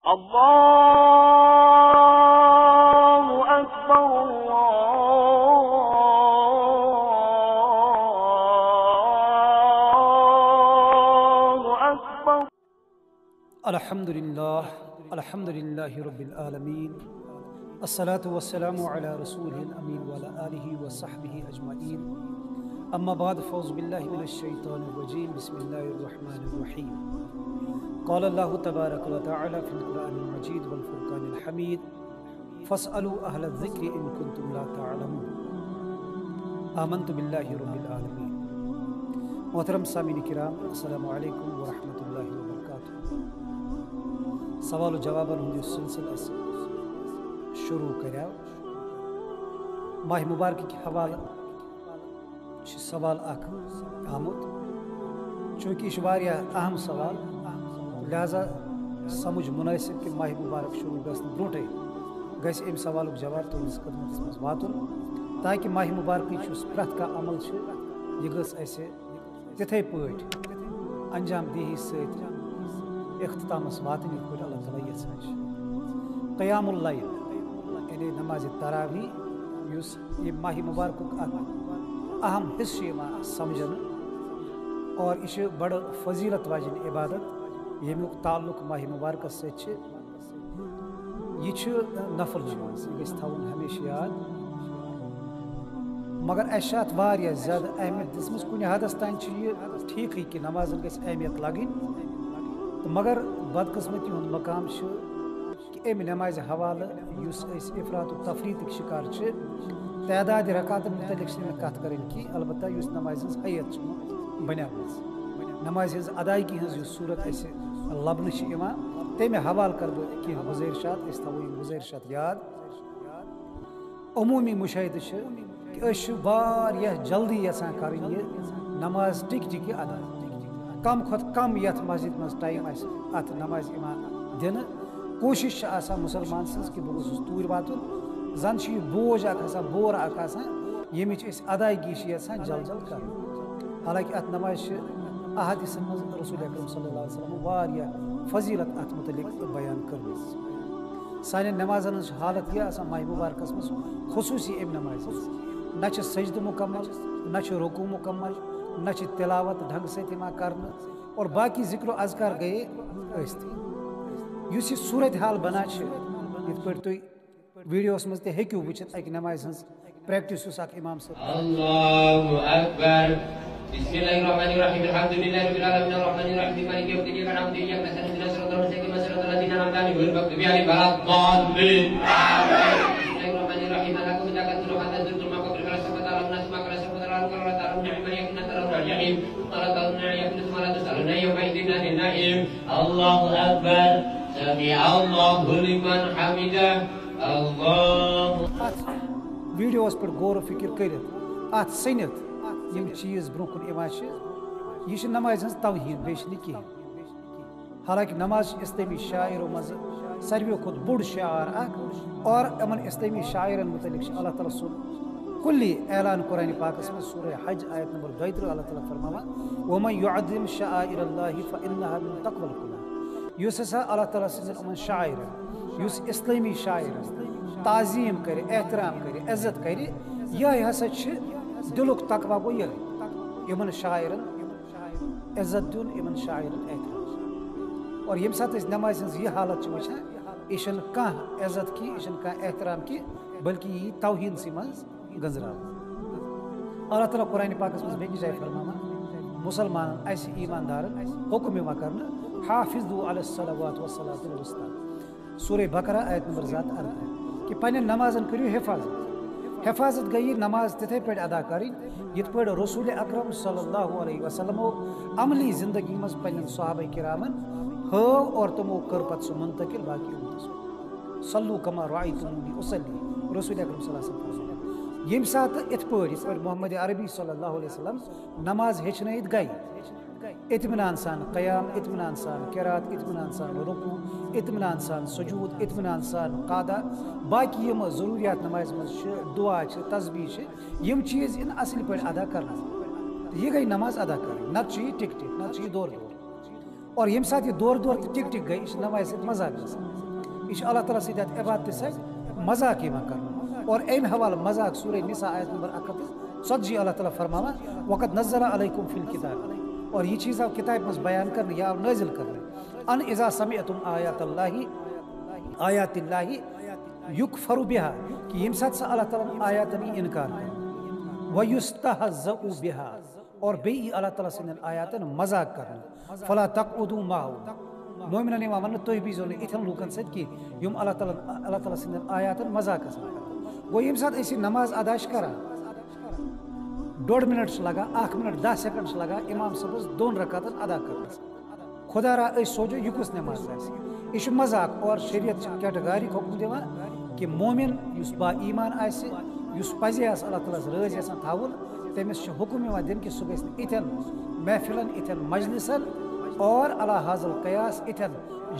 الله أكبر الله أكبر. الحمد لله رب العالمين. الصلاة والسلام على رسوله الأمين وعلى آله وصحبه أجمعين. أما بعد فأعوذ بالله من الشيطان الرجيم. بسم الله الرحمن الرحيم. قال الله تبارك وتعالى في القرآن المجيد والفرقان الحميد فاسألوا أهل الذكر إن كنتم لا تعلمون. آمنت بالله رب العالمين. محترم سامعین کرام، السلام علیکم ورحمۃ اللہ وبرکاتہ. سوال و جوابن ہند سلسلہ شروع کریو. ماہ مبارک کے حوالہ سوال اخ آمت. چونکہ یہ اہم سوال، لہذا سمجھ مناسب کہ ماہ مبارک شروع گھن برونٹے گھس ام سوال جواب تہندس خدمتس مز واتن، تاکہ ماہ مبارک پریت کا عمل یہ گھس اسے تتھے پٲٹھۍ انجام دہی ست اختتامس واتن یتھ پٲٹھۍ اللہ تعالیٰ یژھان چھُ. قیام اللیل یعنی نماز تراویح یُس یہ ماہ مبارکُک اکھ اہم حصہ سمجھن، اور یہ بڑ فضیلت واجن عبادت یمیُک تعلق ماہ مبارکس ست. یہ نفل نماز، یہ گژھِ تھاوُن ہمیشہ یاد. مگر اسہِ اتھ واریاہ زیادٕ اہمیت دِژمٕژ. کُنہِ حدس تام چھِ یہِ ٹھیٖکٕے کہ نمازن گژھِ اہمیت لگٕنۍ، تہٕ مگر بدقسمتی ہُنٛد مقام چھُ کہ امہِ نمازِ حوالہٕ یُس أسۍ افراط و تفریٖطٕکۍ شکار چھِ. تعداد رکعتن متعلق چھِ نہٕ کتھ کَرٕنۍ کینٛہہ، البتہ یُس نمازِ ہٕنٛز حیت چھِ بنیمٕژ، نمازِ ہٕنٛز ادائیگی ہٕنٛز یُس صوٗرت اَسہِ لبنہٕ چھِ یِوان، تمہِ حوالہٕ کَرٕ بہٕ کینٛہہ گُزٲرِشات. أسۍ تھاوو یِم گُزٲرِشات یاد. عموٗمی مُشاہدٕ چھِ کہ أسۍ چھِ واریاہ جلدی یژھان کَرٕنۍ یہِ نماز ٹِکہِ ٹِکہِ ادا. کم کھۄتہٕ کم یتھ مسجد منٛز ٹایم آسہِ اتھ نمازِ یِوان دِنہٕ. کوٗشِش چھِ آسان مُسلمان سٕنٛز کہ بہٕ گوٚژھُس توٗرۍ واتُن. زن چھُ یہِ بوج اکھ آسان، بور اکھ آسان، ییٚمِچ أسۍ ادائیگی چھِ یژھان جلد جلد کَرٕنۍ. حالانکہ اتھ نمازِ چھِ احادیثن منٛز رسول اکرم صلی اللہ علیہ وسلم واریاہ فضیلت اتھ متعلق بیان کٔرمٕژ. سانٮ۪ن نمازن ہٕنٛز چھِ حالت یہِ آسان ماہ مبارکس منٛز، خصوٗصی امہِ نمازِ منٛز نہ چھِ سجدٕ مکمل، نہ چھِ رکوع مکمل، نہ چھِ تلاوت ڈھنگ سۭتۍ یِوان کرنہٕ، اور باقی ذکر و اذکار گٔیے ٲسۍتھٕے. یُس یہِ صوٗرت حال بنان چھِ، یِتھ پٲٹھۍ تُہۍ ویڈیوس منٛز تہِ ہیٚکِو وٕچھِتھ اکہِ نمازِ ہٕنٛز پریکٹس یُس اکھ امام صٲب. اللہ اکبر. بسم اللہ الرحمن الرحیم. الحمد للہ رب العالمین الرحمن الرحیم مالک یوم الدین. ایاک نعبد و ایاک نستعین. اهدنا الصراط المستقیم صراط الذین انعمت علیہم غیر المغضوب علیہم ولا الضالین. آمین. بسم اللہ الرحمن الرحیم. لکم تکثر حتى زرتم مقابر فلسفة تعلمون اسماء فلسفة تعلمون تعلمون نعم يكن ترون الجحيم ولا ترون يكن ولا تسألون يومئذ عن النعيم. اللہ اکبر. سمع اللہ لمن حمده. اللہ. ویڈیوس پہ غور و فکر کرت ات سنت یم چیز برو کن یوان چھ، یہ نماز ہز توہین بیش نہ کہین. حالانکہ نماز اسلامی شاعروں مز ساروی کھت بوڑ شعار اخ، اور امن اسلامی شاعرن متعلق اللہ تعالیٰ سن کلی اعلان قرآن پاکس میں سورہ حج آیت نمبر 32 اللہ تعالیٰ فرماوان ومن يعظم شعائر الله فإنها من تقوى القلوب. یس ہسا اللہ تعالیٰ سن امن شاعر یس اسلامی شاعر تعظیم کرے، احترام کرے، عزت کرے، یہ ہسا دلک تقوی گو یہ یمن شاعرن عزت دن، یمن شاعرن احترام. اور یم سات نماز ہز یہ حالت وچان یہ کھانا عزت کی، یہ کھانا احترام کی، بلکہ یہ توہین سی من گنزرا. اللہ تعالیٰ قرآن پاکس مز بیٚیہِ جایہِ فرماوان مسلمانن اسہِ ایماندارن حکم یوان کرنہٕ حافظوا علی الصلوات والصلاۃ الوسطیٰ. سورہ بقرہ آیت نمبر 14 کہ پنن نمازن کریو حفاظت. حفاظت گئی نماز تتھے پہ ادا کریں یت پہ رسول اکرم صلی اللہ علیہ وسلم عملی زندگی مز پنن صحابہ کرامن ہو، اور تمو کر پت سو منتقل باقی امتس. صلو کما رأیتمونی اصلی. رسول اکرم صلی اللہ علیہ وسلم یم سات ات پہ محمد عربی صلی اللہ علیہ وسلم نماز ہچنائت گئی اطمینان سان قیام، اطمینان سان قرات، اطمینان سان رکوع، اطمینان سان سجود، اطمینان سان قادا، باقی یم ضروریات نماز مز دعا تسبیح یم چیز ان اصل پہ ادا کرنا. یہ گئی نماز ادا کریں، نت ٹک ٹک، نت دور دور. اور یم ساتھ یہ دور دور ٹک ٹک گئی یہ نماز سۭتۍ مزاق گژھان یہ اللہ تعالیٰ سۭتۍ اتھ عبادت سۭتۍ مزاق یوان کرنہٕ اور امہِ حوالہٕ مزاق سورہ نساء آیت نمبر 140 اللہ تعالیٰ فرماوان وقت نزل علیکم فی الکتاب اور یہ چیز آو کتاب مز بیان کرنے یا نازل کرنے ان اذا سمعتم آیات اللہ یکفر بها کہ یم ساتھ سے اللہ تعالیٰ آیاتن انکار کر ویستہزأ بها اور بیئی اللہ تعالیٰ سندن آیاتن مزاق کرنا فلا تقعدوا معه مومنن یوان وننہٕ تُہۍ بیٖزیو نہٕ یِتھٮ۪ن لوٗکن سۭتۍ کینٛہہ یِم اللہ تعالیٰ سندن آیاتن مزاق آسان کران گوٚو ییٚمہِ ساتہٕ أسۍ یہِ نماز ادا چھِ کران 1.5 منٹ چھُ لگان 1 منٹ 10 سیکنڈ چھُ لگان امام صٲبس 2 رکعتن ادا کرنس خدا را أسۍ سوچو یہِ کُس نماز آسہِ یہ چھُ مزاق اور شریعت چھِ کیٹگارک حکم دِوان کہ مومن یُس با ایمان آسہِ یُس پزے آسہِ اللہ تعالیٰ ہس رٲضۍ یژھان تھاوُن تٔمِس چھُ حکم یِوان دِنہٕ کہِ سُہ گژھِ نہٕ یِتھٮ۪ن محفلن یِتھٮ۪ن مجلسن اور علی حاضل قیاس یِتھٮ۪ن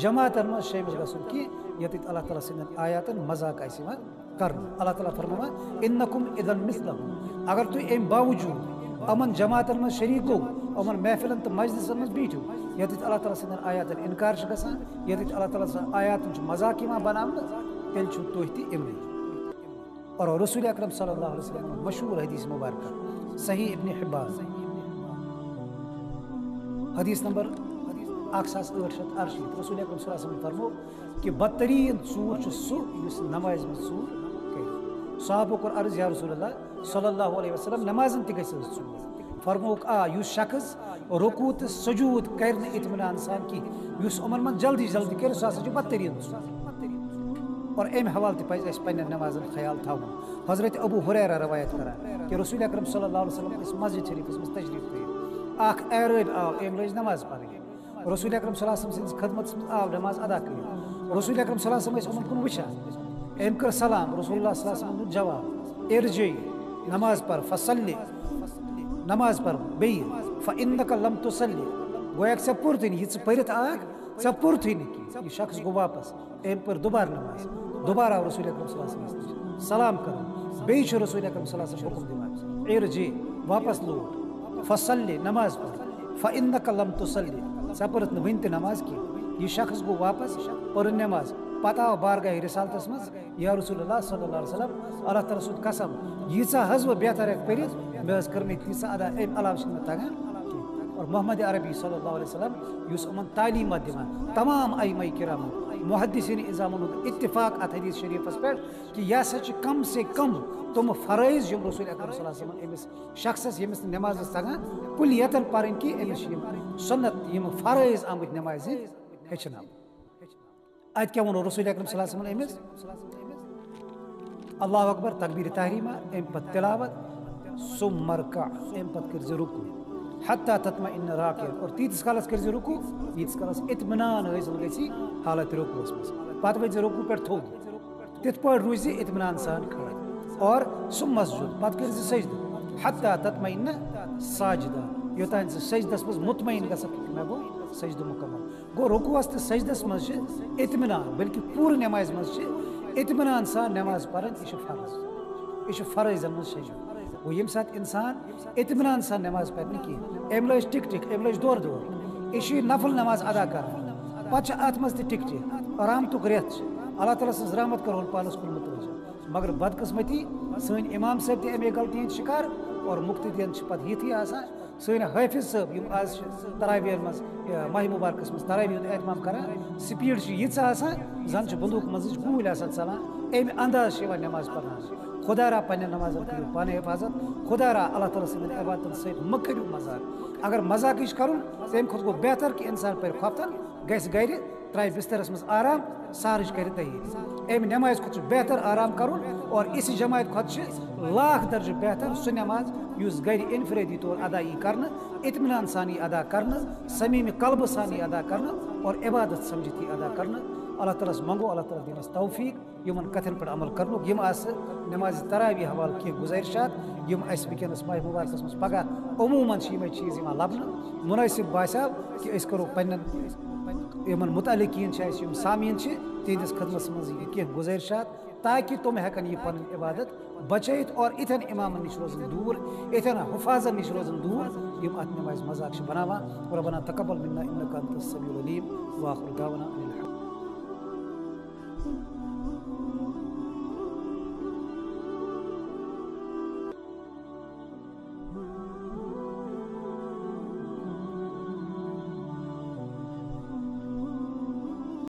جماعتن منٛز شٲمِل گژھُن کینٛہہ ییٚتٮ۪تھ اللہ تعالیٰ سٕنٛدٮ۪ن آیاتن مزاق آسہِ یِوان کرنہٕ اللہ تعالیٰ فرماوان اِنکُم اِذن مثلہم اگر تُہۍ امہِ باوجوٗد یِمن جماعتن منٛز شریٖک گوٚو یِمن محفلن تہٕ مجلسن منٛز بیٖٹھِو ییٚتٮ۪تھ اللہ تعالیٰ سٕنٛدٮ۪ن آیاتن انکار چھُ گژھان ییٚتٮ۪تھ اللہ تعالیٰ سٕنٛدٮ۪ن آیاتن چھُ مزاق یِوان بناونہٕ تیٚلہِ چھُو تُہۍ تہِ اِمنٕے اور رسول اکرم صلی اللہ علیہ وسلم مشہور حدیث مبارکہ صحیح ابن حبان حدیث نمبر 1868 رسول اکرم صلی اللہ علیہ وسلم فرمو کہ بدترین ژوٗر چھُ سُہ یُس نمازِ منٛز ژوٗر کرِ صحابو کوٚر عرض یا رسول اللہ صلی اللہ علیہ وسلم نمازن تہِ گژھِ حظ ژوٗر فرمووُکھ یُس شخص رکوع تہٕ سجوٗد کرِ نہٕ اطمینان سان کینٛہہ یُس یِمن منٛز جلدی جلدی کرِ سُہ ہسا چھُ بدترین ژوٗر اور امہِ حوالہٕ تہِ پزِ اَسہِ پننٮ۪ن نمازن خیال تھاوُن حضرت ابو ہریرہ روایت کران کہ رسول اکرم صلی اللہ علیہ وسلم ٲسۍ مسجد شریٖفس منٛز تشریٖف تھٲیِتھ اکھ اعرٲبۍ آو أمۍ لٲج نماز پرٕنۍ رسول اکرم صلی اللہ علیہ وسلم سٕنٛدِس خدمتس منٛز آو نماز ادا کٔرِتھ رسول اکرم صلی اللہ علیہ وسلم ٲسۍ یِمن کُن وٕچھان أمۍ کٔر سلام رسول اللہ صلی اللہ علیہ وسلم دیُت جواب ارجعی نماز پر فصلی نماز پر بیٚیہِ فإنک لم تصلی گویا ژےٚ پوٚرتھٕے نہٕ یہِ ژٕ پٔرِتھ آکھ ژےٚ پوٚرتھٕے نہٕ کینٛہہ یہِ شخص گوٚو واپس أمۍ پٔر دُبارٕ نماز دوبارہ آو رسول اکرم صلی اللہ علیہ وسلم سلام کرُن بیٚیہِ چھُ رسول اکرم صلی اللہ علیہ وسلم حکم دِوان ارجع واپس لوٹ فصلی نماز پر فإنک لم تصلی ژےٚ پٔرٕتھ نہٕ وٕنہِ تہِ نماز کینٛہہ یہِ شخص گوٚو واپس پٔرٕن نماز پتہٕ آو بارگاہ رسالتس منٛز یا رسول اللہ صلی اللہ علیہ وسلم اللہ تعالیٰ سُنٛد قسم ییٖژاہ حظ بہٕ بہتر ہٮ۪کہٕ پٔرِتھ مےٚ حظ کٔر مےٚ تیٖژاہ ادا امہِ علاوٕ چھِنہٕ مےٚ تگان کینٛہہ اور محمد عربی صلی اللہ علیہ وسلم یُس یِمن تعلیٖمات دِوان تمام ائمہ کرامو محدثین اِظامن ہُنٛد اتفاق اتھ حدیث شریٖفس پٮ۪ٹھ کہ یہِ ہسا چھِ کم سے کم تِم فرٲیض یِم رسول اکرم صلی اللہ علیہ وسلم أمِس شخصس ییٚمِس نہٕ نٮ۪ماز ٲس تگان کُلیتن پرٕنۍ کینٛہہ أمِس چھِ یِم سُنت یِم فرٲیض آمٕتۍ نٮ۪مازِ ہٕنٛدۍ ہیٚچھناونہٕ اتہِ کیٛاہ ووٚنو رسول اکرم صلی اللہ علیہ وسلم أمِس اللہ اکبر تکبیٖر تحریٖمہ امہِ پتہٕ تلاوت ثم ارکع امہِ پتہٕ کٔرۍ زِ رکوع حتیٰ تطمئن راکعن اور تیٖتِس کالس کٔرۍ زِ رکوع ییٖتِس کالس اطمینان حٲصِل گژھی حالت رکوعس منٛز پتہٕ ؤتھۍ زِ رکوع پٮ۪ٹھ تھوٚد تِتھ پٲٹھۍ روٗزِ زِ اطمینان سان کھڑا اور ثم اسجد پتہٕ کٔرۍ زِ سجدٕ حتیٰ تطمئن ساجدہ یوٚتانۍ ژٕ سجدس منٛز مطمعین گژھکھ کہ مےٚ گوٚو سجدٕ مکمل گوٚو رکوعس تہٕ سجدس منٛز چھِ اطمینان بلکہ پوٗرٕ نٮ۪مازِ منٛز چھِ اطمینان سان نٮ۪ماز پرٕنۍ یہِ چھُ فرض یہِ چھُ فرٲیضن منٛز شٲمِل گوٚو ییٚمہِ ساتہٕ انسان اطمینان سان نٮ۪ماز پرِ نہٕ کینٛہہ أمۍ لٲج ٹِک ٹِک أمۍ لٲج دورٕ دورٕ یہِ چھُ یہِ نفل نٮ۪ماز ادا کران پتہٕ چھِ اتھ منٛز تہِ ٹِک ٹِک رحمتُک رٮ۪تھ چھِ اللہ تعالیٰ سٕنٛز رحمت کرہون پانس کُن متوجہ مگر بدقسمتی سٲنۍ امام صٲب تہِ امے غلطی ہٕنٛدۍ شکار اور مُقتدین چھِ پتہٕ یِتھٕے آسان سٲنۍ حٲفظ صٲب یِم آز چھِ تراویحن منٛز ماہِ مُبارکس منٛز تراویح ہُنٛد احتمام کران سپیٖڈ چھِ ییٖژاہ آسان زن چھِ بندوٗق منٛزٕچ گوٗلۍ آسان ژلان امہِ انداز چھِ یِوان نٮ۪ماز پرناونہٕ خدا را پننٮ۪ن نمازن کٔرِو پانہٕ حفاظت خدا را اللہ تعالیٰ سٕنٛدٮ۪ن عبادتن سۭتۍ مہ کٔرِو مزاق اگر مزاقٕے چھُ کرُن تمہِ کھۄتہٕ گوٚو بہتر کہ انسان پرِ کھۄفتن گژھِ گرِ ترٛایہِ بسترس منٛز آرام سہرٕچ کرِ تیٲری امہِ نٮ۪مازِ کھۄتہٕ چھُ بہتر آرام کرُن اور اِسہِ جماعت کھۄتہٕ چھِ لاکھ درجہٕ بہتر سُہ نٮ۪ماز یُس گرِ انفرٲدی طور ادا یی کرنہٕ اطمینان سان یی ادا کرنہٕ صمیٖمہِ قلبہٕ سان یی ادا کرنہٕ اور عبادت سمجھِتھ یی ادا کرنہٕ اللہ تعالیٰ ہس منگو اللہ تعالیٰ دِنس توفیق یِمن کتھن پٮ۪ٹھ عمل کرنُک یِم آسہٕ نٮ۪مازِ تراویح حوالہٕ کینٛہہ گُزٲرِشات یِم اَسہِ وٕنکیٚنس ماہِ مُبارکس منٛز پگاہ عموٗمن چھِ یِمے چیٖز یِوان لبنہٕ مُنٲسِب باسیو کہِ أسۍ کرو پننٮ۪ن یِمن مُتعلقیٖن چھِ اَسہِ یِم سامیٖن چھِ تِہنٛدِس خدمتس منٛز یہِ کینٛہہ گُزٲرِشات تاکہِ تِم ہٮ۪کن یہِ پنٕنۍ عبادت بچٲیِتھ اور یِتھٮ۪ن اِمامن نِش روزن دوٗر یِتھٮ۪ن حُفاظن نِش روزن دوٗر یم ات نماز مذاق بناوان ربنا تقبل منا انک انت السمیع العلیم واخر دعوانا ان الحمد